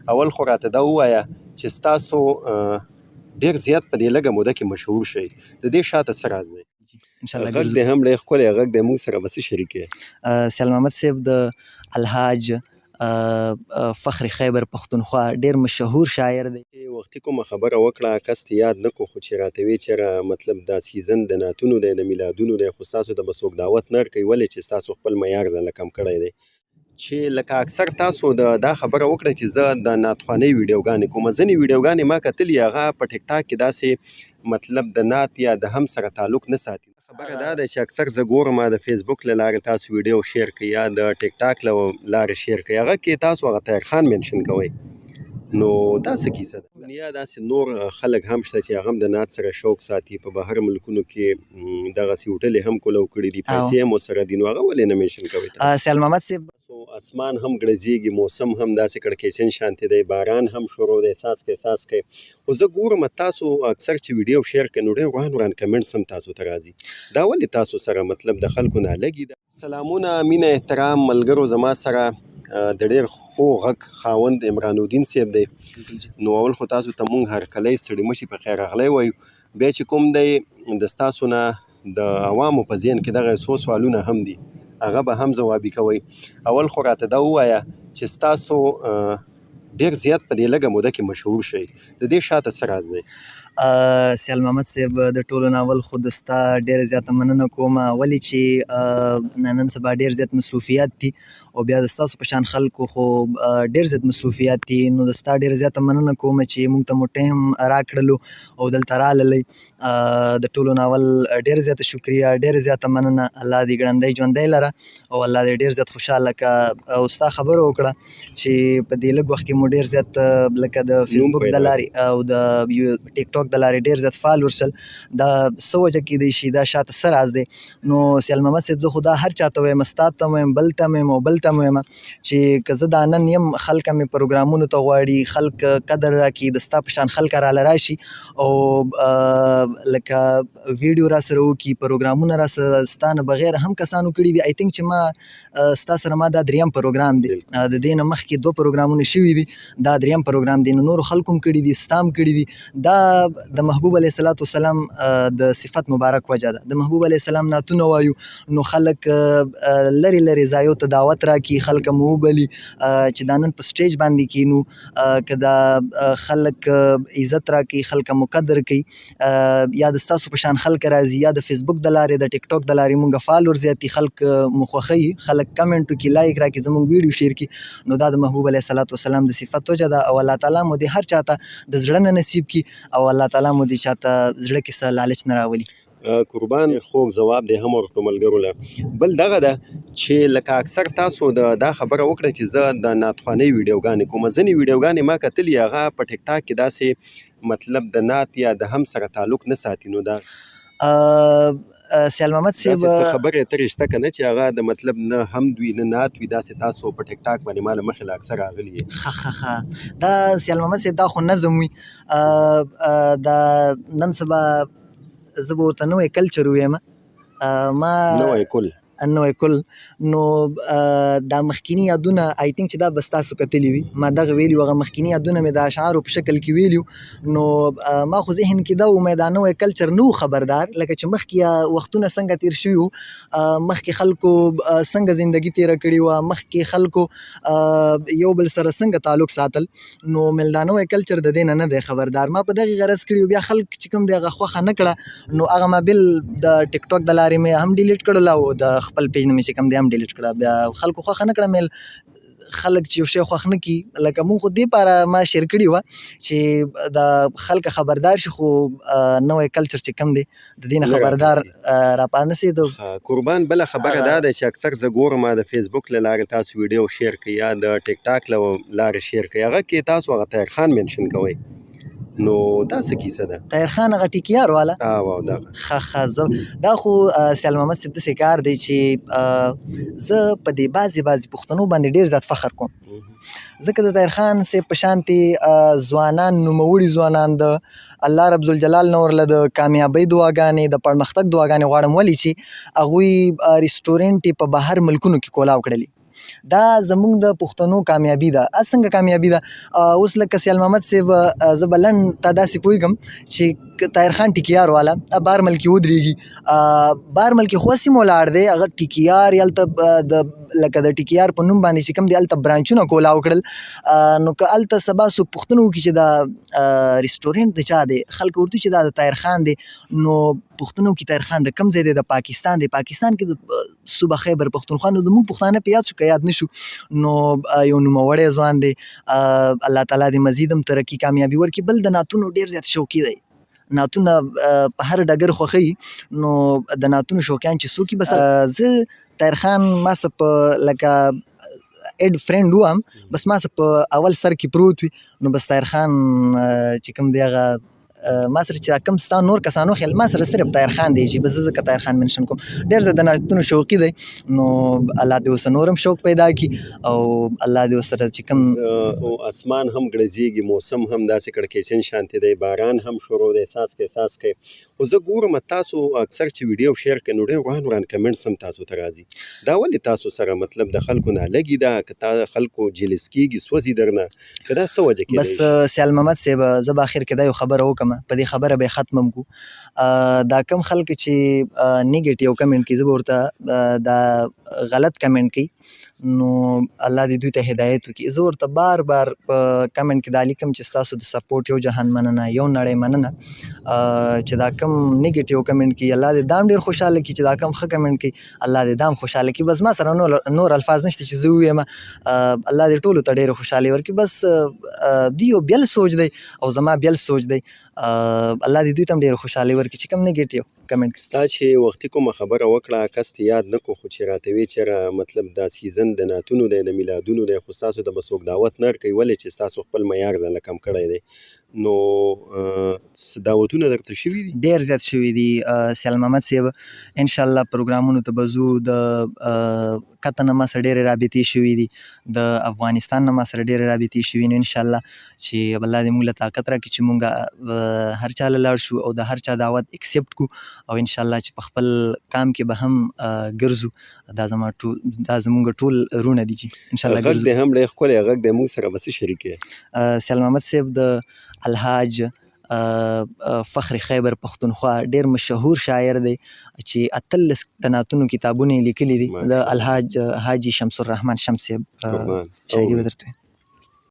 اول خو راته دا ووایه چې ستاسو ډېر زیات په دې لږه موده کې مشهور شئ، د دې شاته څه راز دی؟ انشاءالله غږ دی هم ډېر ښکلی غږ دی، موږ سره به څه شریکې؟ سیال محمد صاحب د الحاج فخر خیبر پښتونخوا ډېر مشهور شاعر دی. وختي کومه خبره وکړه کس ته یاد نه کو، خو چې راته وی چېرې مطلب دا سیزن د نعتونو دی د میلادونو دی، خو ستاسو ته به څوک دعوت نه ورکوي، ولې چې ستاسو خپل معیار ځله کم کړی دی. چې لکه اکثر تاسو دا خبره وکړه چې زه د نعتخوانۍ ویډیوګانې کوم، ځینې ویډیوګانې ما کتلي هغه په ټیک ټاک کې داسې مطلب د نعت یا د هم سره تعلق نه ساتي. خبره دا ده چې اکثر زه ګورم د فیسبوک له لارې تاسو ویډیو شیر کوي یا د ټیک ټاک له لارې شیر کوي، هغه کې تاسو هغه طاهر خان منشن کوئ، نو دا څه کیسه ده؟ یا داسې نور خلک هم شته چې هغه هم د نعت سره شوق ساتي، په بهر ملکونو کې دغسې هوټلې هم کولو کړي دي، پیسې هم ورسره دي، نو هغه ولې نه منشن کوئ تاسو؟ سیال محمد صاحب اسمان هم ګړزیږي، موسم هم داسې کړکېچن شانتې دی، باران هم شروع دی، احساس کوي. خو زه ګورم تاسو اکثر چې ویډیو شیر کوئ نو ډېر وران کمنټس هم تاسو ته راځي، دا ولې تاسو سره مطلب د خلکو نالګي ده؟ سلامونه، مینه، احترام ملګرو، زما سره د ډېر خو غږ خاوند عمران الدین صاحب دی. نو اول خو تاسو ته مونږ هرکلی ستړي مشي په خیر راغلی وایو، بیا چې کوم دی د ستاسو نه د عوامو په ذهن کې دغه څو سوالونه هم دي، هغه به هم ځوابي کوئ. اول خو راته دا ووایه چې ستاسو ډېر زیات په دې لږه موده کې مشهور شئ، د دې شاته څه راز دی؟ سیال محمد صاحب د ټولو نه اول خو د ستا ډېره زیاته مننه کوم، ولې چې نن سبا ډېر زیات مصروفیات دي او بیا د ستاسو په شان خلکو خو ډېر زیات مصروفیات دي، نو د ستا ډېره زیاته مننه کوم چې موږ ته مو ټایم راکړلو او دلته راللی. د ټولو نه اول ډېره زیاته شکریه، ډېره زیاته مننه، الله دې ګړندی ژوندی لره او الله دې ډېر زیات خوشحاله که. او ستا خبره وکړه چې په دې لږ وخت کې مو ډېر زیات لکه د فیسبوک د لارې او د ټیک ټاک د لارې ډېر زیات فالور شل، دا څه وجه کیدی شي، دا شاته څه راز دی؟ نو سیال محمد صاحب زه خو دا هر چاته وایم، ستا ته م وایم، بل ته م وایم او بل ته م وایم چې که زه دا نن یم خلک مې پروګرامونو ته غواړي، خلک قدر راکړي، د ستا په شان خلک راله راشي او لکه ویډیو را سره وکړي، پروګرامونه را سره ستا نه بغیر هم کسانو کړي دي. آی تھنک چې ما ستا سره ما دا دریم پروګرام دی، د دې نه مخکې 2 پروګرامونه شوي دي، دا دریم پروګرام دی، نو نورو خلکو هم کړي دي، ستا هم کړي دي. دا د محبوب علیه الصلاة والسلام د صفت مبارک وجه ده. د محبوب علیه السلام نعتونه وایو نو خلک لرې لرې ځایو ته دعوت راکړي، خلک مو وبلي چې دا نن په سټیج باندې کینو، که دا خلک عزت راکړي، خلک مو قدر کوي، یا د ستاسو په شان خلک راځي، یا د فیسبوک د لارې د ټیک ټاک د لارې مونږ فالور زیاتي، خلک مو خوښوي، خلک کمنټ وکړي، لایک راکړي، زموږ ویډیو شیر کړي، نو دا د محبوب علیه الصلاة والسلام د صفت وجه ده. او الله تعالی مو دې هر چاته د زړه نه نصیب کړي او الله تعالی مو دې چاته زړه کې څه لالچ نه راولي. قربان خوږ ځواب دی هم ورکړو ملګرو له. بل دغه ده چې لکه اکثر تاسو دا خبره وکړه چې زه د نعتخوانۍ ویډیوګانې کوم، ځینې ویډیوګانې ما کتلي هغه په ټیک ټاک کې داسې مطلب د نعت یا د هم سره تعلق نه ساتي، نو دا سیال محمد صاحب داسې څه خبرې اترې شته که نه چې هغه د مطلب نه حمد وي نه نعت وي، داسې تاسو په ټیک ټاک باندې ما له مخې له اکثر راغلي یې؟ ښه دا سیال محمد صاحب دا خو نظم وي، دا نن سبا زه به ورته نوی کلچر ویم، ما نوی کل نوی کل، نو دا مخکینی یادونه آی تھنک چې دا به ستاسو کتلي وي، ما دغه ویلي وو، هغه مخکینی یادونه مې د اشعارو په شکل کې ویلي وو، نو ما خو ذهن کې دا و مې دا نوی کلچر نه و خبردار، لکه چې مخکې وختونه څنګه تیر شوي وو، مخکې خلکو څنګه زندګي تیره کړې وه، مخکې خلکو یو بل سره څنګه تعلق ساتل، نو مې دا نوی کلچر د دې نه دی خبردار. ما په دغې غرض کړي وو، بیا خلک چې کوم دی هغه خوښه نه کړه، نو هغه ما بل د ټیک ټاک د لارې مې هم ډیلیټ کړل او د خپل پیج نه مې چې کوم دی هم ډیلیټ کړه، بیا خلکو خوښه نه کړه. مې خلک چې یو شی خوښ نه کړي، لکه مونږ خو دې پاره ما شیر کړي وه چې د خلک خبردار شي، خو نوی کلچر چې کوم دی د دې نه خبردار را پانسېدو. قربان بله خبره دا ده چې اکثر زه ګورم د فیسبوک له لارې تاسو ویډیو شیر کوي یا د ټیک ټاک له لارې شیر کوي، هغه کې تاسو هغه طاهر خان منشن کوئ، نو دا څه کیسه ده؟ طاهر خان هغه ټیکیار والا؟ دغه ښه دا خو سیال محمد صاحب داسې کار دی چې زه په دې بعضې پښتنو باندې ډېر زیات فخر کوم، ځکه د طاهر خان صاحب په شانتې ځوانان، نوموړي ځوانان، د الله رب ذوالجلال نه ورله د کامیابۍ دعاګانې، د پرمختګ دعاګانې غواړم، ولې چې هغوی رسټورنټ یې په بهر ملکونو کې کولاو کړلي، دا زموږ د پښتنو کامیابي ده. څنګه کامیابي ده؟ اوس لکه سیال محمد صاحب زه به لنډ ته داسې پوهېږم چې طاهر خان ټیکیار والا بارمل کې ودرېږي. بارمل کې خو هسې ولاړ دی، هغه ټیکیار هلته د لکه د ټیکیار په نوم باندې چې کوم دی هلته برانچونه کولاو کړل. نو که هلته سبا څوک پوښتنه وکړي چې دا ریسټورنټ د چا دی، خلک ورته وایي چې دا د طاهر خان دی. نو پوښتنه وکړي طاهر خان د کوم ځای دی؟ د پاکستان دی. پاکستان کې د صوبه خیبر پښتونخوا. نو زموږ پښتانه په یاد شو که یاد نه شو، نو یو نوموړی ځوان دی. الله تعالی دې مزید هم ترقي کامیابي ورکړي. بل د نعتونو ډېر زیات شوقي دی، نعتونه په هر ډګر خوښوي. نو د نعتونو شوقیان چې څوک وي، بس زه طاهر خان ما څه په لکه اډ فرینډ وم، بس ما څه په اول سر کې پروت وي. نو بس طاهر خان چې کوم دی هغه ما سره چې کوم ستا نور کسانو خیال، ما سره صرف طاهر خان دی چې بس زه ځکه طاهر خان منشن کوم. ډېر زیات د نعتونو شوقي دی. نو الله دې ورسره نور هم شوق پیدا کړي، او الله دې ورسره چې کوم او اسمان هم ګړزیږي، موسم هم داسې کړکېچن شانتې دی، باران هم شروع دی، احساس کوي. خو زه ګورم تاسو اکثر چې ویډیو شیر کوئ نو ډېر وران کمنټس هم تاسو ته راځي. دا ولې تاسو سره مطلب د خلکو نالګي ده، که تا خلکو جلس کېږي سوځي درنه، که دا څه وجه کېدای شي؟ بس سیال محمد صاحب زه به اخر کې دا یو خبره وکړم، په دې خبره به یې ختم کړو. دا کم خلک چې نیګیټیو کمنټ کوي، زه به ورته دا غلط کمنټ کوي، نو الله دې دوی ته هدایت وکړي. زه ورته بار بار په کمنټ کې دا لیکم چې ستاسو د سپورټ یو جهان مننه، یو نړۍ مننه. چې دا کم نیګیټیو کمنټ کوي، الله دې دام ډېر خوشحاله کړي. چې دا کم ښه کمنټ کوي، الله دې دام خوشحاله کړي. بس ما سره نور الفاظ نشته چې زه ووایم. الله دې ټولو ته ډېره خوشحالي ورکړي. بس دوی یو بیل سوچ دی او زما بیل سوچ دی. الله دې دوی ته هم ډېره خوشحالي ورکړي چې کوم نیګیټیو کمنټ کوي. ستا چې وختي کومه خبره وکړه کس ته یاد نه کړو، خو چې راته ویې چېرې مطلب دا سیزن د نعتونو دی، د میلادونو دی، خو ستاسو ته به څوک دعوت نه ورکوي، ولې چې ستاسو خپل معیار ځانله کم کړی دی. نو دعوتونه درته شوي دي؟ ډېر زیات شوي دي سیال محمد صاحب. انشاءالله پروګرامونو ته به ځو. د قطر نه ما سره ډېرې رابطې شوي دي، د افغانستان نه ما سره ډېرې رابطې شوي. نو انشاءالله چې الله دې موږ له طاقت راکړي چې موږ هر چا له لاړ شو او د هر چا دعوت اکسپټ کړو، او انشاءالله چې په خپل کام کې به هم ګرځو. دا زموږ ټول رونه دي چې انشاءالله ګرځو. غږ دې هم ډېر ښکلی غږ دی، موږ سره به څه شریکې؟ سیال محمد صاحب د الحاج فخر خیبر پښتونخوا ډېر مشهور شاعر دی چې 18 د نعتونو کتابونه یې لیکلي دي. د الحاج حاجي شمس الرحمن شمس صاحب شاعري به درته